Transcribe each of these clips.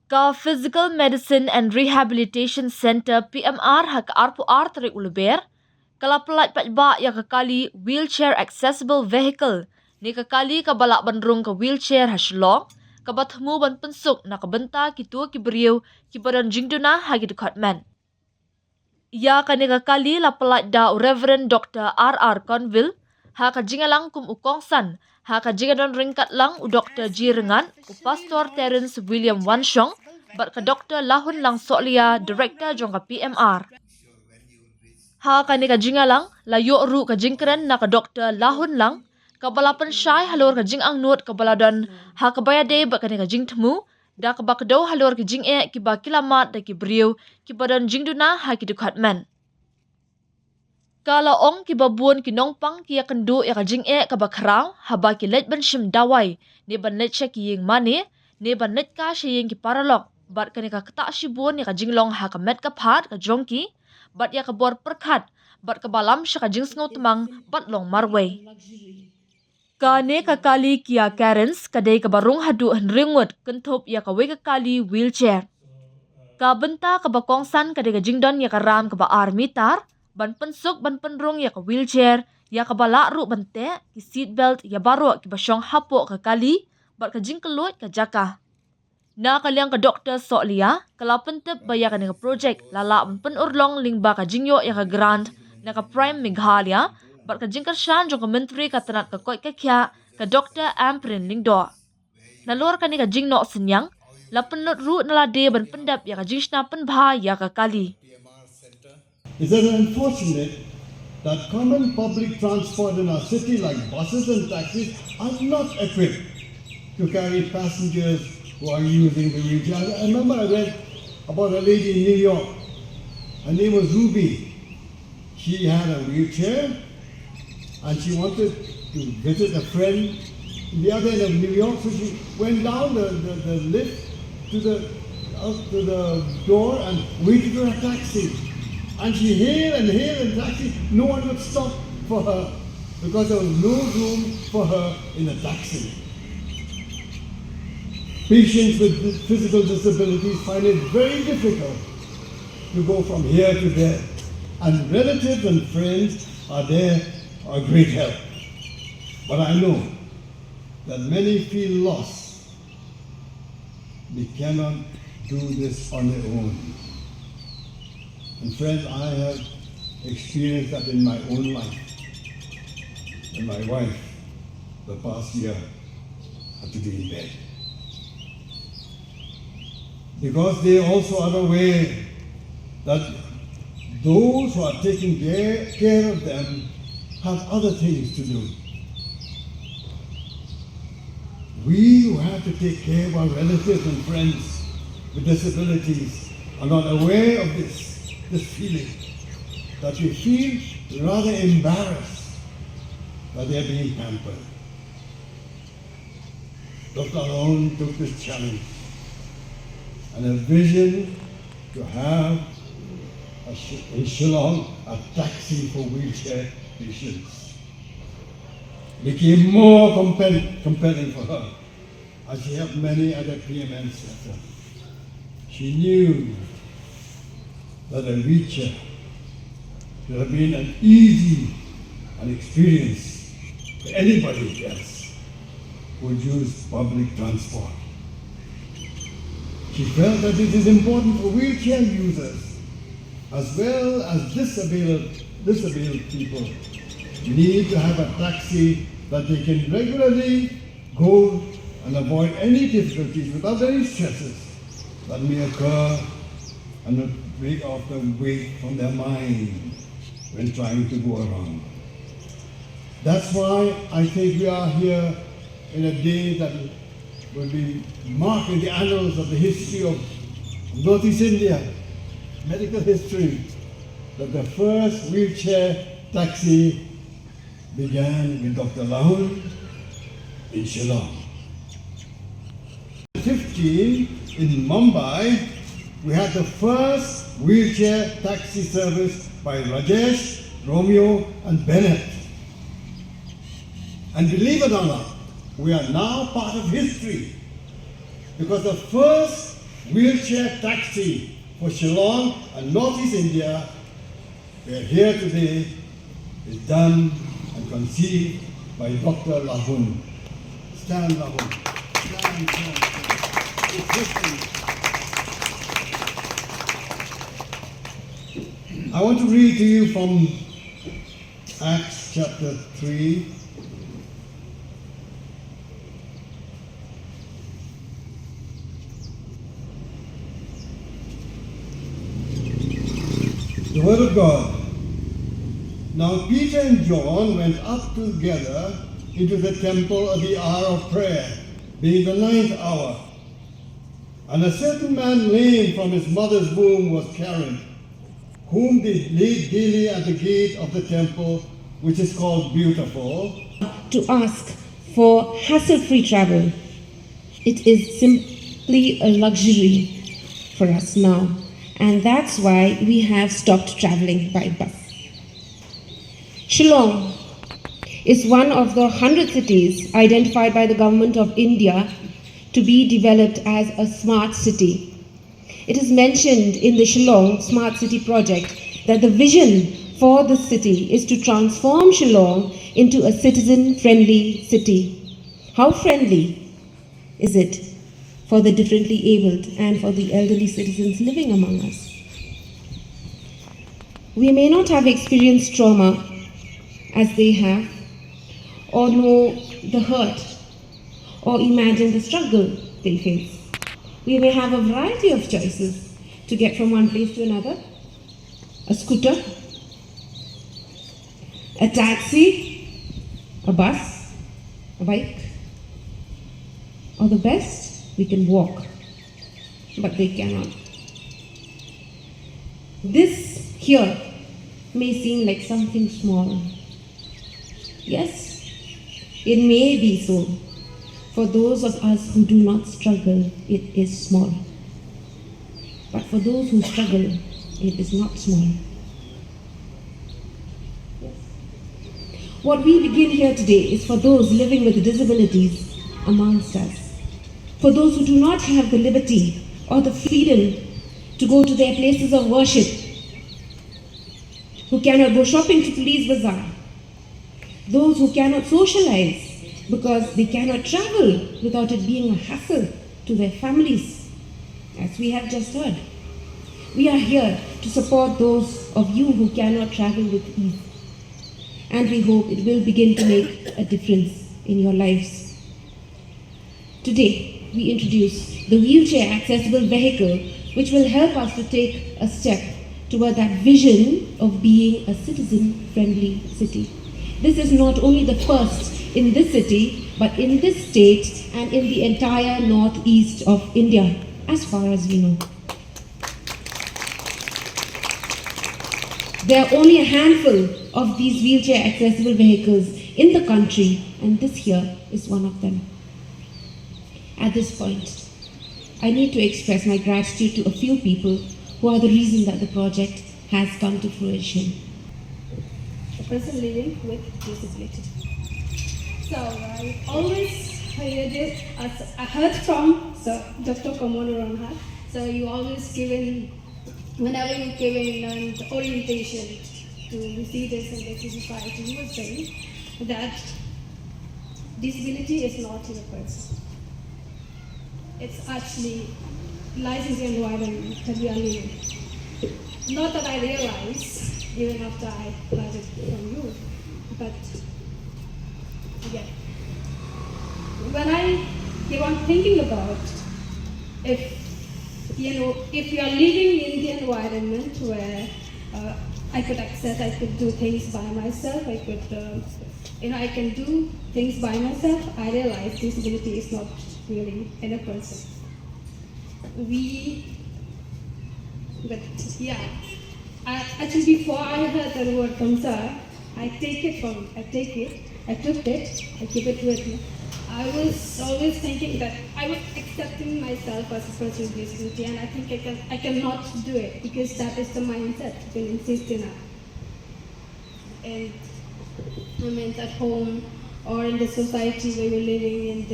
Ka Physical Medicine and Rehabilitation Center PMR hak arpu tarik uluber, kala pelat patba ya kakali wheelchair accessible vehicle, ni kakali kabalak bandrung ka wheelchair haslong, kabatmu ban pensuk na kabenta kitua kibriu kibadan jingduna hagi dkhot man. Ya kani kakali la pelat da Reverend Dr. R.R. Conville, ha kajingalang kum ukongsan, ha kajingadon ringkat lang u Dr. G. Rengan, u Pastor Terence William Wanshong, bat ka Dr. Lahun Lang Soklia, Director jong ka PMR. Ha kani kajingalang, la yok ru kajingkeren na ka Dr. Lahun Lang, kabalapan syai halor kajing ang nuot kabaladon, ha kabayade bat kani kajing temu, da kabakdo halor kajing kiba kilamat da kibriu, kibadan jingduna ha kidukhat man. Kala ong kibabuan kinongpang kia kendu ya kajing kabakrau haba kilet ban shim dawai ni ban let sya kiying mani ni ban let ka sying ki paralok bat kani ka kata shibun ya kajing long ha kamet ka phat ka jongki bat ya kabor perkhat bat kabalam sya kajing sngo temang bat long marway. Kane kakali kia Karens kadai kabarung hadu henringut kentup ya kawe kakali wheelchair. Ka benta kabakongsan kadai kajing don ya karam kaba armitar ban pensuk ban penrung ya ka wheelchair ya ka balak ru bante ki seatbelt ya baru ki basyong hapok ka kali bat ka jingkelut ka jaka na kaliang ka doktor Soklia kala pentep baya ka nga project lala ban urlong lingba ka jingyo ya ka grant na ka prime Meghalaya bat ka jingkershan jong ka menteri ka tanat ka koi ka kya ka doktor Amprin Lingdo nalur ka ni ka jingno senyang la penut ru nalade ban pendap ya ka jingshna penbha ya ka kali. Is it unfortunate that common public transport in our city like buses and taxis are not equipped to carry passengers who are using the wheelchair. I remember I read about a lady in New York. Her name was Ruby. She had a wheelchair and she wanted to visit a friend in the other end of New York, so she went down the lift to the door and waited for a taxi. And she hailed and taxi. No one would stop for her because there was no room for her in a taxi. Patients with physical disabilities find it very difficult to go from here to there. And relatives and friends are there for a great help. But I know that many feel lost. They cannot do this on their own. And friends, I have experienced that in my own life. And my wife, the past year, had to be in bed. Because they also are aware that those who are taking care of them have other things to do. We who have to take care of our relatives and friends with disabilities are not aware of this feeling, that we feel rather embarrassed that they are being pampered. Dr. Lahun took this challenge and a vision to have in Shillong a taxi for wheelchair patients became more compelling for her as she helped many other PMN sectors. She knew that a wheelchair should have been an easy an experience for anybody else who would use public transport. She felt that it is important for wheelchair users as well as disabled people need to have a taxi that they can regularly go and avoid any difficulties without any stresses that may occur and break off the weight from their mind when trying to go around. That's why I think we are here in a day that will be marked in the annals of the history of Northeast India, medical history, that the first wheelchair taxi began with Dr. Lahun in Shillong. 15 in Mumbai, we had the first wheelchair taxi service by Rajesh, Romeo and Bennett. And believe it or not, we are now part of history because the first wheelchair taxi for Shillong and Northeast India, we are here today, is done and conceived by Dr. Lahun. Stand, Lahun. Stand, stand, stand. It's history. I want to read to you from Acts chapter 3. The Word of God. Now Peter and John went up together into the temple at the hour of prayer, being the 9th hour. And a certain man lame from his mother's womb was carried, whom they laid daily at the gate of the temple, which is called Beautiful, to ask for hassle-free travel. It is simply a luxury for us now, and that's why we have stopped traveling by bus. Shillong is one of the 100 cities identified by the government of India to be developed as a smart city. It is mentioned in the Shillong Smart City project that the vision for the city is to transform Shillong into a citizen-friendly city. How friendly is it for the differently abled and for the elderly citizens living among us? We may not have experienced trauma as they have, or know the hurt, or imagine the struggle they face. We may have a variety of choices to get from one place to another: a scooter, a taxi, a bus, a bike, or the best, we can walk, but they cannot. This here may seem like something small. Yes, it may be so. For those of us who do not struggle, it is small. But for those who struggle, it is not small. Yes. What we begin here today is for those living with disabilities amongst us. For those who do not have the liberty or the freedom to go to their places of worship, who cannot go shopping to Police Bazaar, those who cannot socialize because they cannot travel without it being a hassle to their families, as we have just heard. We are here to support those of you who cannot travel with ease, and we hope it will begin to make a difference in your lives. Today, we introduce the wheelchair accessible vehicle, which will help us to take a step toward that vision of being a citizen-friendly city. This is not only the first in this city, but in this state and in the entire northeast of India, as far as we know. There are only a handful of these wheelchair accessible vehicles in the country, and this here is one of them. At this point, I need to express my gratitude to a few people who are the reason that the project has come to fruition. A person living with disability. So I always heard from Dr. Kamono Ranha. So you always given, whenever you given an orientation to receive this in the society, you were saying that disability is not in a person. It's actually lies in the environment that we are living. Not that I realize, even after I heard it from you, but yeah. When I keep on thinking about if you are living in the environment where I could access, I could do things by myself, I can do things by myself, I realize disability is not really in a person. Actually before I heard the word Kamsa, I took it, I keep it with me. I was always thinking that I was accepting myself as a person with disability, and I think I cannot do it because that is the mindset you can insist in. And I mean at home or in the society where you're living,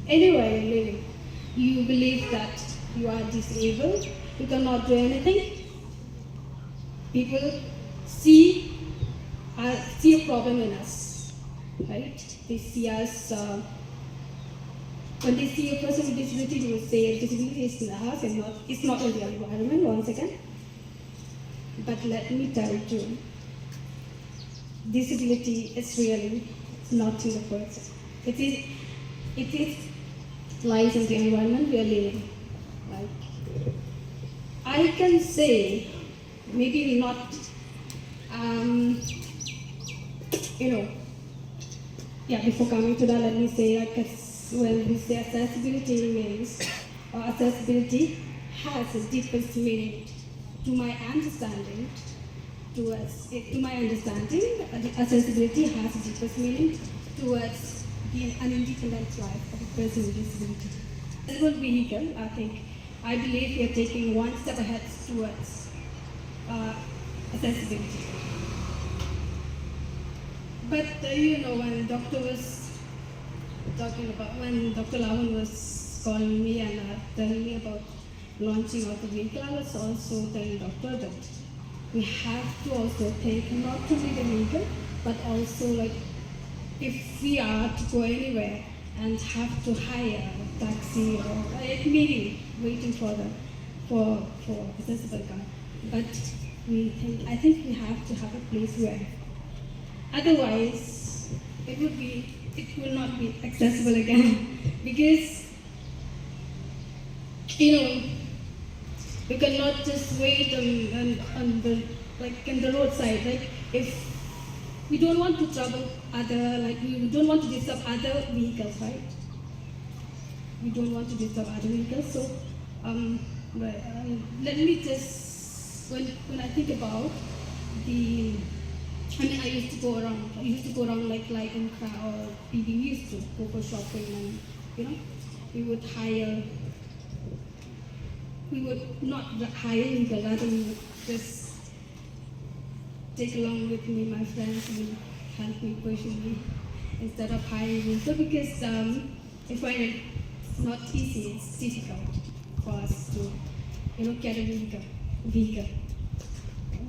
anywhere you're living, you believe that you are disabled, we cannot do anything. People see a problem in us, right? They see us. When they see a person with disability, they will say disability is in us and it's not in the environment. Once again, but let me tell you, disability is really not in the person. It lies in the environment we are living. Like, I can say, maybe not, before coming to that, let me say, like, when we say accessibility means, or accessibility has a deepest meaning to my understanding. Accessibility has a deepest meaning towards an independent life of a person with disability. Accessible vehicle, I believe we are taking one step ahead towards accessibility. But when Doctor Lawan was calling me and telling me about launching of the vehicle, I was also telling Doctor that we have to also take not only the vehicle, but also, like, if we are to go anywhere and have to hire a taxi or maybe waiting for accessible car. But I think we have to have a place where, otherwise it will not be accessible again, because we cannot just wait on the roadside. Like, if we don't want to trouble we don't want to disturb other vehicles, right? We don't want to disturb other vehicles. So, let me just, when I think about I used to go around like in car, or we used to go for shopping, and we would not hire vehicle, rather we would just take along with me my friends and help me pushing me instead of hiring vehicle, because I find it not easy, it's difficult for us to get a vehicle.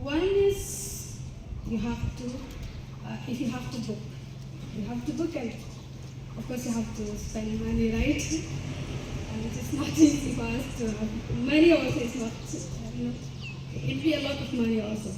One is if you have to book, and of course you have to spend money, right? And it is not easy for us to have money also. It's not, it'll be a lot of money also.